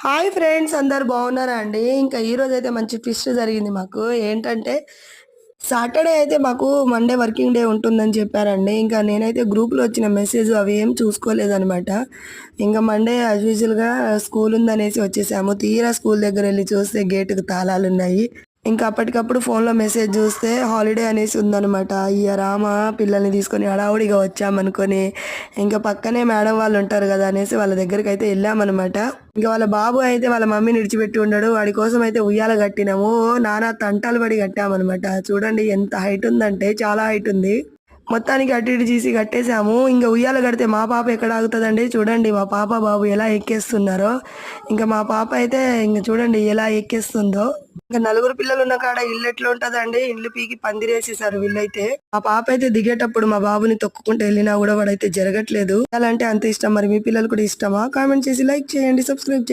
Hi friends, అందరు బాగున్నారా అండి? ఇంకా ఈరోజు అయితే మంచి ట్విస్ట్ జరిగింది మాకు. ఏంటంటే సాటర్డే అయితే మాకు మండే వర్కింగ్ డే ఉంటుందని చెప్పారండి. ఇంకా నేనైతే గ్రూప్లో వచ్చిన మెసేజ్ అవి ఏం చూసుకోలేదనమాట. ఇంకా మండే యాజ్ యూజువల్గా స్కూల్ ఉందనేసి వచ్చేసాము. తీరా స్కూల్ దగ్గర వెళ్ళి చూస్తే గేటుకు తాళాలు ఉన్నాయి. ఇంకా అప్పటికప్పుడు ఫోన్లో మెసేజ్ చూస్తే హాలిడే అనేసి ఉందనమాట. అయ్య రామ, పిల్లల్ని తీసుకొని హడావుడిగా వచ్చామనుకొని ఇంకా పక్కనే మేడం వాళ్ళు ఉంటారు కదా అనేసి వాళ్ళ దగ్గరికి అయితే వెళ్ళామన్నమాట. ఇంకా వాళ్ళ బాబు అయితే వాళ్ళ మమ్మీని విడిచిపెట్టి ఉండడు. వాడి కోసం అయితే ఉయ్యాల కట్టినాము. నానా తంటాలు పడి కట్టామన్నమాట. చూడండి ఎంత హైట్ ఉందంటే చాలా హైట్ ఉంది. మొత్తానికి అటు ఇటు చేసి కట్టేసాము. ఇంకా ఉయ్యాల కడితే మా పాప ఎక్కడ ఆగుతుందండి? చూడండి మా పాప బాబు ఎలా ఎక్కేస్తున్నారో. ఇంకా మా పాప అయితే ఇంక చూడండి ఎలా ఎక్కేస్తుందో. ఇంకా నలుగురు పిల్లలు ఉన్న కాడ ఇల్లు ఎట్లా ఉంటదండి? ఇల్లు పీకి పందిరేసేసారు వీళ్ళైతే. మా పాప అయితే దిగేటప్పుడు మా బాబుని తొక్కుకుంటూ వెళ్ళినా కూడా వాడైతే జరగట్లేదు. అలాంటి అంత ఇష్టం. మరి మీ పిల్లలు కూడా ఇష్టమా? కామెంట్ చేసి లైక్ చేయండి, సబ్స్క్రైబ్ చేయండి.